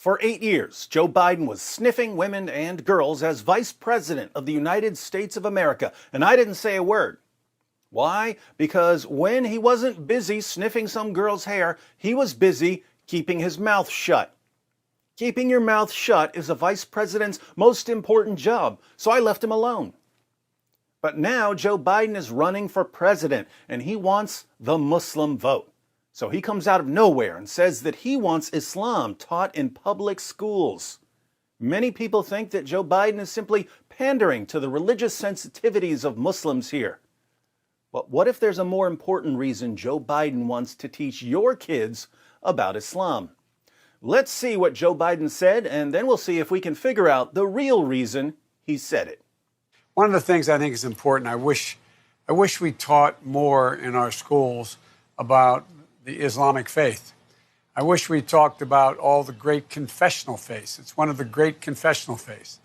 For 8 years, Joe Biden was sniffing women and girls as Vice President of the United States of America, and I didn't say a word. Why? Because when he wasn't busy sniffing some girl's hair, he was busy keeping his mouth shut. Keeping your mouth shut is a vice president's most important job, so I left him alone. But now Joe Biden is running for president, and he wants the Muslim vote. So he comes out of nowhere and says that he wants Islam taught in public schools. Many people think that Joe Biden is simply pandering to the religious sensitivities of Muslims here. But what if there's a more important reason Joe Biden wants to teach your kids about Islam? Let's see what Joe Biden said, and then we'll see if we can figure out the real reason he said it. One of the things I think is important, I wish we taught more in our schools about the Islamic faith. I wish we talked about all the great confessional faiths. It's one of the great confessional faiths.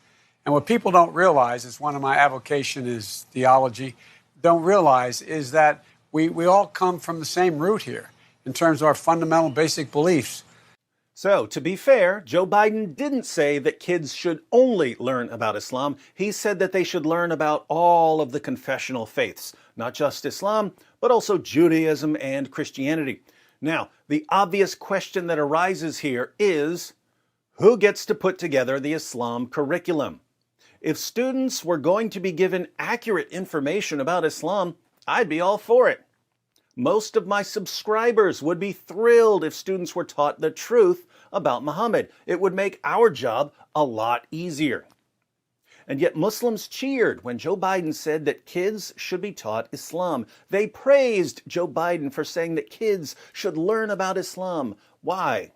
And what people don't realize, is one of my avocation is theology, don't realize is that we all come from the same root here in terms of our fundamental basic beliefs. So, to be fair, Joe Biden didn't say that kids should only learn about Islam. He said that they should learn about all of the confessional faiths, not just Islam, but also Judaism and Christianity. Now, the obvious question that arises here is, who gets to put together the Islam curriculum? If students were going to be given accurate information about Islam, I'd be all for it. Most of my subscribers would be thrilled if students were taught the truth about Muhammad. It would make our job a lot easier. And yet Muslims cheered when Joe Biden said that kids should be taught Islam. They praised Joe Biden for saying that kids should learn about Islam. Why?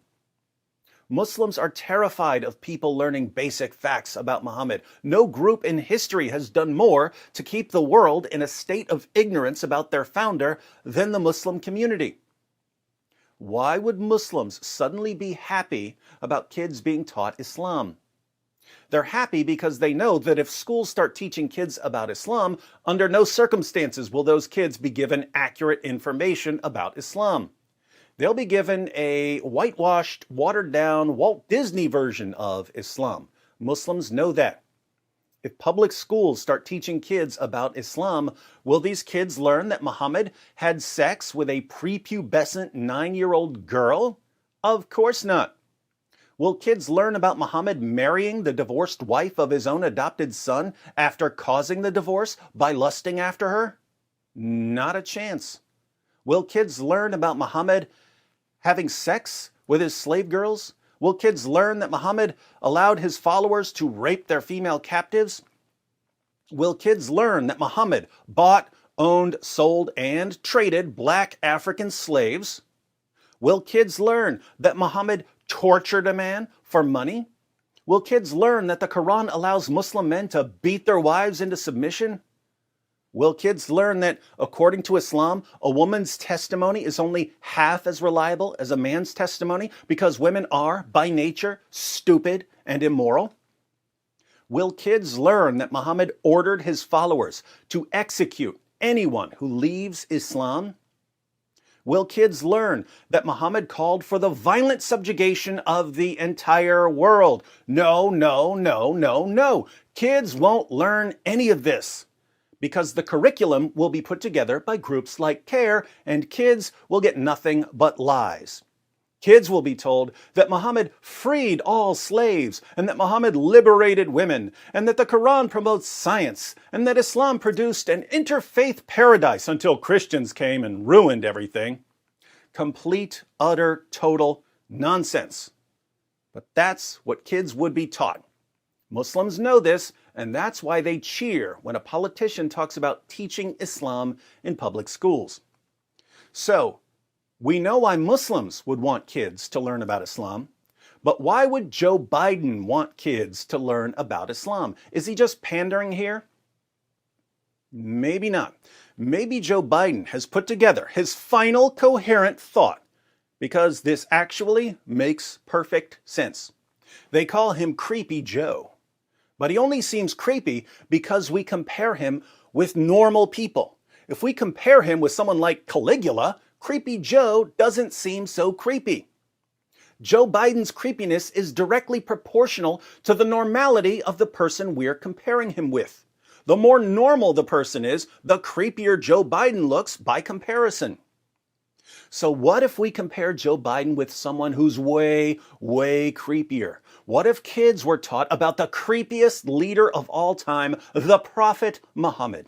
Muslims are terrified of people learning basic facts about Muhammad. No group in history has done more to keep the world in a state of ignorance about their founder than the Muslim community. Why would Muslims suddenly be happy about kids being taught Islam? They're happy because they know that if schools start teaching kids about Islam, under no circumstances will those kids be given accurate information about Islam. They'll be given a whitewashed, watered-down Walt Disney version of Islam. Muslims know that. If public schools start teaching kids about Islam, will these kids learn that Muhammad had sex with a prepubescent 9-year-old girl? Of course not. Will kids learn about Muhammad marrying the divorced wife of his own adopted son after causing the divorce by lusting after her? Not a chance. Will kids learn about Muhammad having sex with his slave girls? Will kids learn that Muhammad allowed his followers to rape their female captives? Will kids learn that Muhammad bought, owned, sold, and traded black African slaves? Will kids learn that Muhammad tortured a man for money? Will kids learn that the Quran allows Muslim men to beat their wives into submission? Will kids learn that, according to Islam, a woman's testimony is only half as reliable as a man's testimony because women are, by nature, stupid and immoral? Will kids learn that Muhammad ordered his followers to execute anyone who leaves Islam? Will kids learn that Muhammad called for the violent subjugation of the entire world? No, no, no, no, no. Kids won't learn any of this, because the curriculum will be put together by groups like CARE, and kids will get nothing but lies. Kids will be told that Muhammad freed all slaves, and that Muhammad liberated women, and that the Quran promotes science, and that Islam produced an interfaith paradise until Christians came and ruined everything. Complete, utter, total nonsense. But that's what kids would be taught. Muslims know this, and that's why they cheer when a politician talks about teaching Islam in public schools. So, we know why Muslims would want kids to learn about Islam, but why would Joe Biden want kids to learn about Islam? Is he just pandering here? Maybe not. Maybe Joe Biden has put together his final coherent thought, because this actually makes perfect sense. They call him Creepy Joe. But he only seems creepy because we compare him with normal people. If we compare him with someone like Caligula, Creepy Joe doesn't seem so creepy. Joe Biden's creepiness is directly proportional to the normality of the person we're comparing him with. The more normal the person is, the creepier Joe Biden looks by comparison. So what if we compare Joe Biden with someone who's way, way creepier? What if kids were taught about the creepiest leader of all time, the Prophet Muhammad?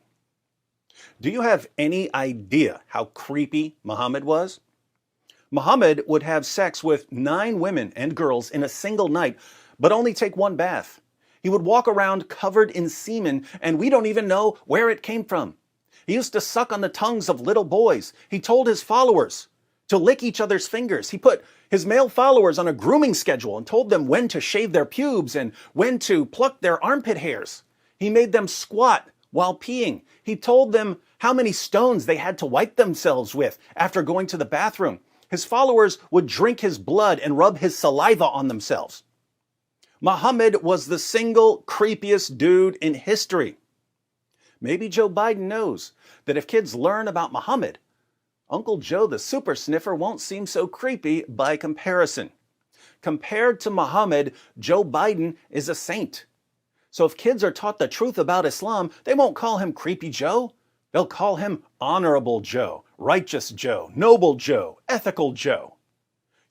Do you have any idea how creepy Muhammad was? Muhammad would have sex with 9 women and girls in a single night, but only take 1 bath. He would walk around covered in semen, and we don't even know where it came from. He used to suck on the tongues of little boys. He told his followers to lick each other's fingers. He put his male followers on a grooming schedule and told them when to shave their pubes and when to pluck their armpit hairs. He made them squat while peeing. He told them how many stones they had to wipe themselves with after going to the bathroom. His followers would drink his blood and rub his saliva on themselves. Muhammad was the single creepiest dude in history. Maybe Joe Biden knows that if kids learn about Muhammad, Uncle Joe the super sniffer won't seem so creepy by comparison. Compared to Muhammad, Joe Biden is a saint. So if kids are taught the truth about Islam, they won't call him Creepy Joe. They'll call him Honorable Joe, Righteous Joe, Noble Joe, Ethical Joe.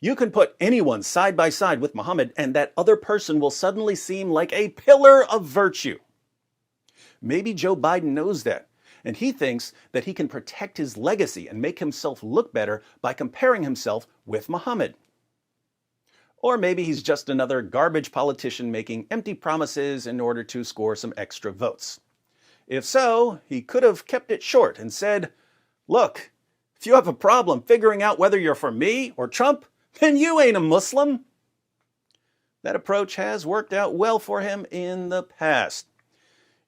You can put anyone side by side with Muhammad and that other person will suddenly seem like a pillar of virtue. Maybe Joe Biden knows that, and he thinks that he can protect his legacy and make himself look better by comparing himself with Muhammad. Or maybe he's just another garbage politician making empty promises in order to score some extra votes. If so, he could have kept it short and said, "Look, if you have a problem figuring out whether you're for me or Trump, then you ain't a Muslim." That approach has worked out well for him in the past.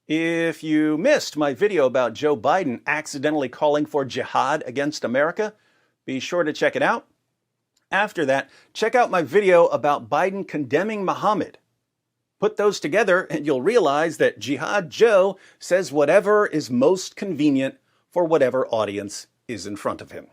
If you missed my video about Joe Biden accidentally calling for jihad against America, be sure to check it out. After that, check out my video about Biden condemning Muhammad. Put those together and you'll realize that Jihad Joe says whatever is most convenient for whatever audience is in front of him.